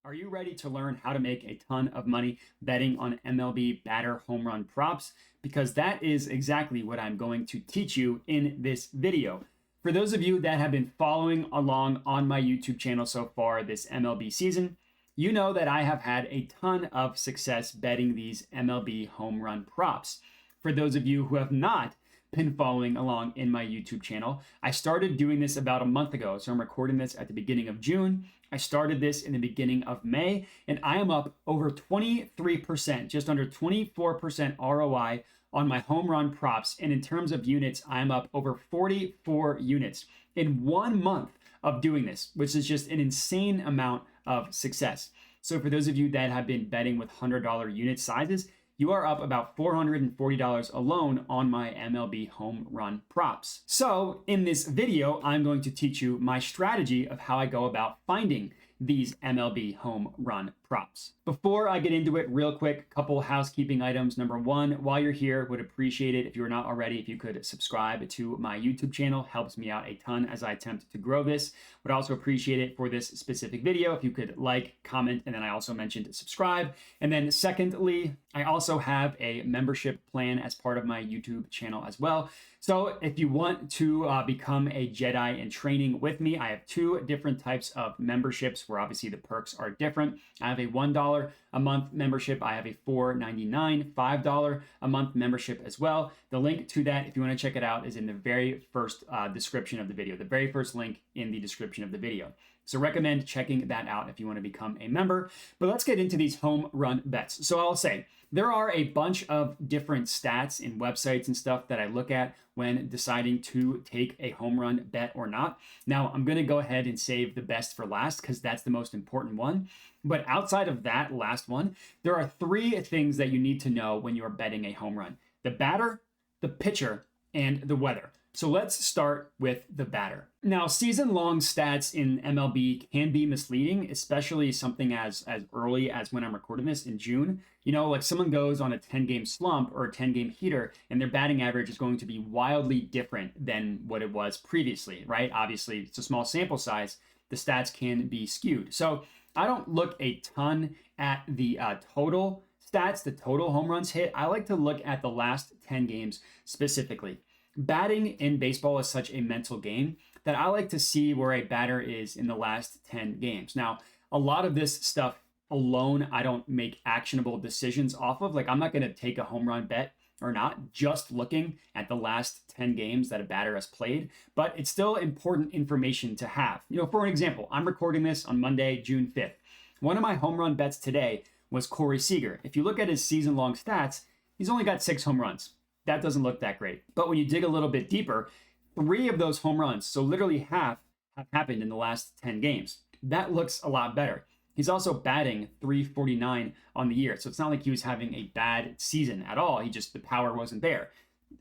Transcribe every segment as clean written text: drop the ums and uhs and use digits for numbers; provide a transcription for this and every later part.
Are you ready to learn how to make a ton of money betting on MLB batter home run props? Because that is exactly what I'm going to teach you in this video. For those of you that have been following along on my YouTube channel so far this MLB season, you know that I have had a ton of success betting these MLB home run props. For those of you who have not been following along in my YouTube channel, I started doing this about a month ago. So I'm recording this at the beginning of June. I started this in the beginning of May, and I am up over 23%, just under 24% ROI on my home run props. And in terms of units, I'm up over 44 units in 1 month of doing this, which is just an insane amount of success. So for those of you that have been betting with $100 unit sizes, you are up about $440 alone on my MLB home run props. So in this video, I'm going to teach you my strategy of how I go about finding these MLB home run props. Before I get into it, real quick, couple housekeeping items. Number one, while you're here, would appreciate it if you're not already, if you could subscribe to my YouTube channel. Helps me out a ton as I attempt to grow this. Would also appreciate it for this specific video if you could like, comment, and then I also mentioned subscribe. And then secondly, I also have a membership plan as part of my YouTube channel as well. So if you want to become a Jedi in training with me, I have two different types of memberships where obviously the perks are different. I have a $1 a month membership. I have a $4.99, $5 a month membership as well. The link to that, if you want to check it out, is in the very first description of the video, the very first link in the description of the video. So recommend checking that out if you want to become a member. But let's get into these home run bets. So I'll say there are a bunch of different stats and websites and stuff that I look at when deciding to take a home run bet or not. Now, I'm going to go ahead and save the best for last because that's the most important one. But outside of that last one, there are three things that you need to know when you are betting a home run: the batter, the pitcher, and the weather. So let's start with the batter. Now, season-long stats in MLB can be misleading, especially something as early as when I'm recording this in June. You know, like someone goes on a 10-game slump or a 10-game heater, and their batting average is going to be wildly different than what it was previously, right? Obviously, it's a small sample size. The stats can be skewed. So I don't look a ton at the total stats, the total home runs hit. I like to look at the last 10 games specifically. Batting in baseball is such a mental game that I like to see where a batter is in the last 10 games. Now, a lot of this stuff alone, I don't make actionable decisions off of. Like, I'm not going to take a home run bet or not just looking at the last 10 games that a batter has played, but it's still important information to have. You know, for an example, I'm recording this on Monday, June 5th. One of my home run bets today was Corey Seager. If you look at his season-long stats, he's only got 6 home runs. That doesn't look that great. But when you dig a little bit deeper, 3 of those home runs, so literally half, have happened in the last 10 games. That looks a lot better. He's also batting .349 on the year. So it's not like he was having a bad season at all. The power wasn't there.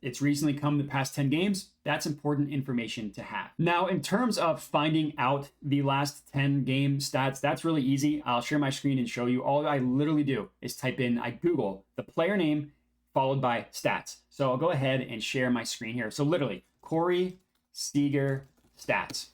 It's recently come the past 10 games. That's important information to have. Now, in terms of finding out the last 10 game stats, that's really easy. I'll share my screen and show you. All I literally do is I Google the player name followed by stats. So I'll go ahead and share my screen here. So literally, Corey Seager stats.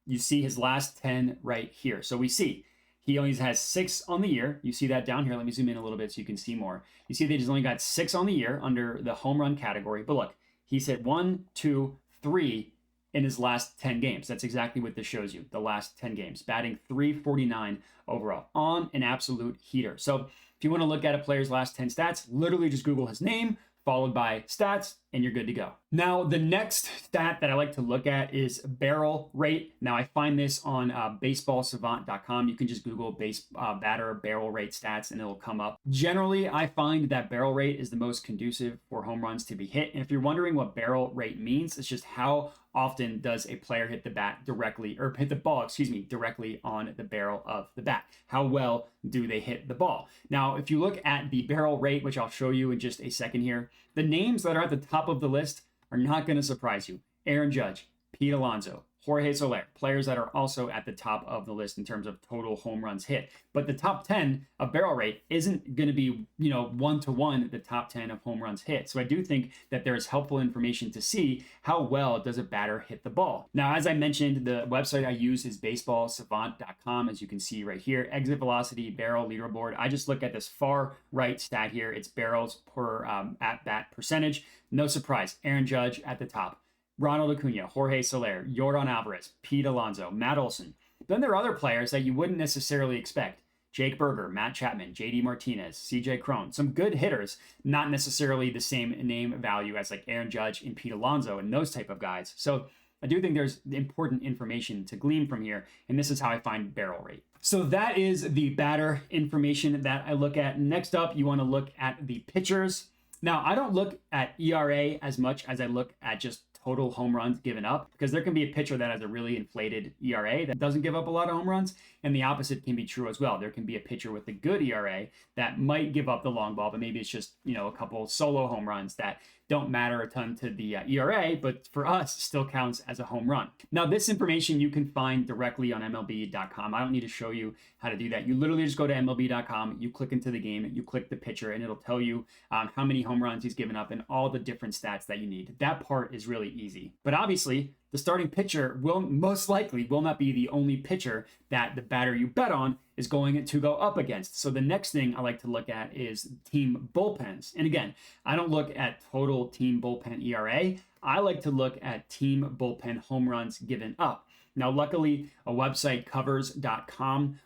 You see his last 10 right here. So we see he only has 6 on the year. You see that down here. Let me zoom in a little bit so you can see more. You see that he's only got 6 on the year under the home run category. But look, he's hit 1, 2, 3 in his last 10 games. That's exactly what this shows you, the last 10 games. Batting .349 overall on an absolute heater. So if you want to look at a player's last 10 stats, literally just Google his name, followed by stats, and you're good to go. Now, the next stat that I like to look at is barrel rate. Now, I find this on baseballsavant.com. You can just Google batter barrel rate stats, and it'll come up. Generally, I find that barrel rate is the most conducive for home runs to be hit. And if you're wondering what barrel rate means, it's just how often does a player hit the bat directly, or hit the ball, directly on the barrel of the bat? How well do they hit the ball? Now, if you look at the barrel rate, which I'll show you in just a second here, the names that are at the top of the list are not going to surprise you. Aaron Judge, Pete Alonso, Jorge Soler, players that are also at the top of the list in terms of total home runs hit. But the top 10 of barrel rate isn't going to be, one-to-one the top 10 of home runs hit. So I do think that there is helpful information to see how well does a batter hit the ball. Now, as I mentioned, the website I use is baseballsavant.com. As you can see right here, exit velocity, barrel leaderboard. I just look at this far right stat here. It's barrels per at-bat percentage. No surprise, Aaron Judge at the top. Ronald Acuna, Jorge Soler, Yordan Alvarez, Pete Alonso, Matt Olson. Then there are other players that you wouldn't necessarily expect. Jake Berger, Matt Chapman, JD Martinez, CJ Cron. Some good hitters, not necessarily the same name value as like Aaron Judge and Pete Alonso and those type of guys. So I do think there's important information to glean from here, and this is how I find barrel rate. So that is the batter information that I look at. Next up, you want to look at the pitchers. Now, I don't look at ERA as much as I look at just total home runs given up, because there can be a pitcher that has a really inflated ERA that doesn't give up a lot of home runs, and the opposite can be true as well. There can be a pitcher with a good ERA that might give up the long ball, but maybe it's just, a couple solo home runs that don't matter a ton to the ERA, but for us still counts as a home run. Now, this information you can find directly on MLB.com. I don't need to show you how to do that. You literally just go to MLB.com, you click into the game, you click the pitcher, and it'll tell you how many home runs he's given up and all the different stats that you need. That part is really easy. But obviously, the starting pitcher will most likely not be the only pitcher that the batter you bet on is going to go up against. So the next thing I like to look at is team bullpens. And again, I don't look at total team bullpen ERA. I like to look at team bullpen home runs given up. Now, luckily, a website, covers.com,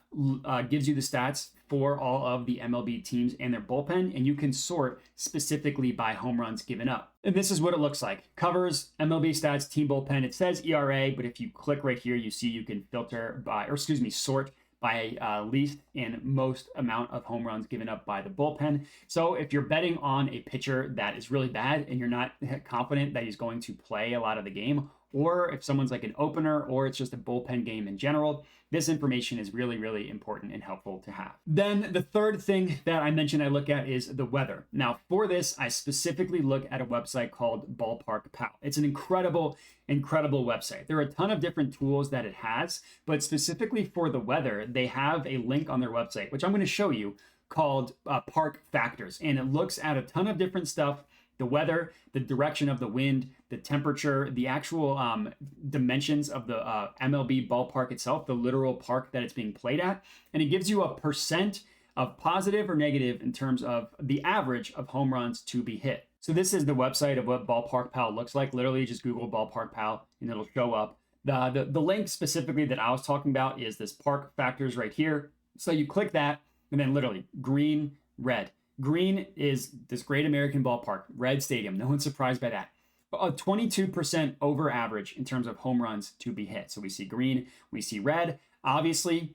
gives you the stats for all of the MLB teams and their bullpen, and you can sort specifically by home runs given up. And this is what it looks like. Covers, MLB stats, team bullpen. It says ERA, but if you click right here, you see you can sort by least and most amount of home runs given up by the bullpen. So if you're betting on a pitcher that is really bad and you're not confident that he's going to play a lot of the game, or if someone's like an opener, or it's just a bullpen game in general, this information is really, really important and helpful to have. Then the third thing that I mentioned I look at is the weather. Now, for this, I specifically look at a website called Ballpark Pal. It's an incredible website. There are a ton of different tools that it has, but specifically for the weather, they have a link on their website, which I'm going to show you, called Park Factors. And it looks at a ton of different stuff: the weather, the direction of the wind, the temperature, the actual dimensions of the MLB ballpark itself, the literal park that it's being played at. And it gives you a percent of positive or negative in terms of the average of home runs to be hit. So this is the website of what Ballpark Pal looks like. Literally just Google Ballpark Pal and it'll show up. The link specifically that I was talking about is this Park Factors right here. So you click that and then literally green, red. Green is this great American ballpark, red stadium. No one's surprised by that. A 22% over average in terms of home runs to be hit. So we see green, we see red. Obviously,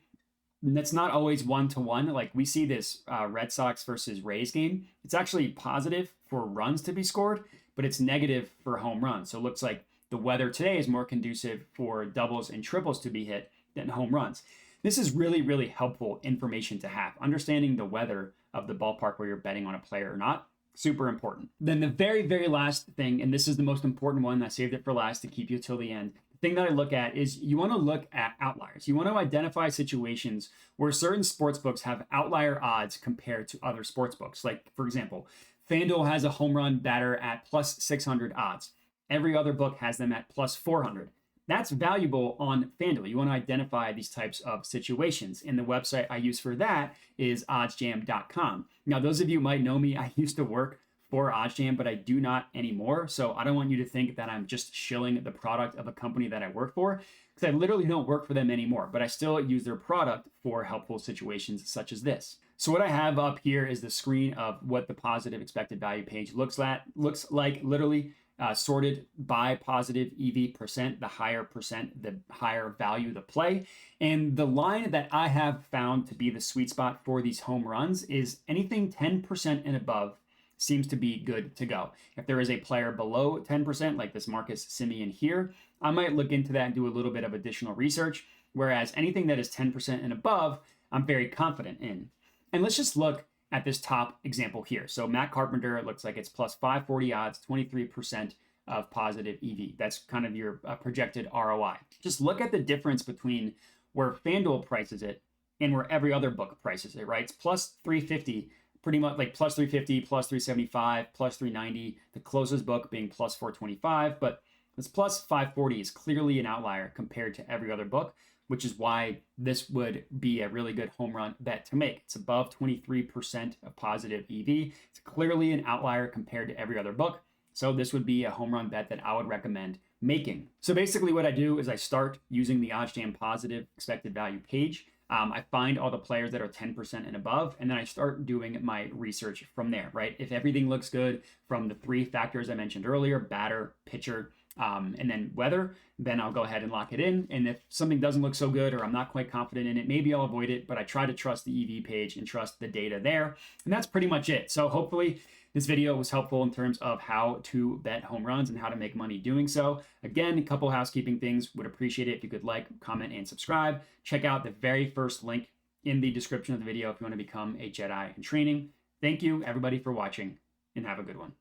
that's not always one-to-one. Like we see this Red Sox versus Rays game. It's actually positive for runs to be scored, but it's negative for home runs. So it looks like the weather today is more conducive for doubles and triples to be hit than home runs. This is really, really helpful information to have. Understanding the weather of the ballpark where you're betting on a player or not, super important. Then the very, very last thing, and this is the most important one, I saved it for last to keep you till the end. The thing that I look at is you want to look at outliers. You want to identify situations where certain sportsbooks have outlier odds compared to other sportsbooks. Like, for example, FanDuel has a home run batter at plus 600 odds. Every other book has them at plus 400. That's valuable on FanDuel. You want to identify these types of situations. And the website I use for that is OddsJam.com. Now, those of you who might know me, I used to work for OddsJam, but I do not anymore. So I don't want you to think that I'm just shilling the product of a company that I work for, because I literally don't work for them anymore, but I still use their product for helpful situations such as this. So what I have up here is the screen of what the positive expected value page looks like literally sorted by positive EV percent. The higher percent, the higher value the play. And the line that I have found to be the sweet spot for these home runs is anything 10% and above seems to be good to go. If there is a player below 10%, like this Marcus Semien here, I might look into that and do a little bit of additional research. Whereas anything that is 10% and above, I'm very confident in. And let's just look at this top example here. So Matt Carpenter, it looks like it's plus 540 odds, 23% of positive EV. That's kind of your projected ROI. Just look at the difference between where FanDuel prices it and where every other book prices it, right? It's plus 350, pretty much like plus 350, plus 375, plus 390, the closest book being plus 425, but this plus 540 is clearly an outlier compared to every other book, which is why this would be a really good home run bet to make. It's above 23% of positive EV. It's clearly an outlier compared to every other book. So this would be a home run bet that I would recommend making. So basically what I do is I start using the OddsJam positive expected value page. I find all the players that are 10% and above, and then I start doing my research from there, right? If everything looks good from the 3 factors I mentioned earlier, batter, pitcher, and then weather, then I'll go ahead and lock it in. And if something doesn't look so good or I'm not quite confident in it, maybe I'll avoid it, but I try to trust the EV page and trust the data there. And that's pretty much it. So hopefully this video was helpful in terms of how to bet home runs and how to make money doing so. Again, a couple housekeeping things. Would appreciate it if you could like, comment, and subscribe. Check out the very first link in the description of the video if you want to become a Jedi in training. Thank you, everybody, for watching, and have a good one.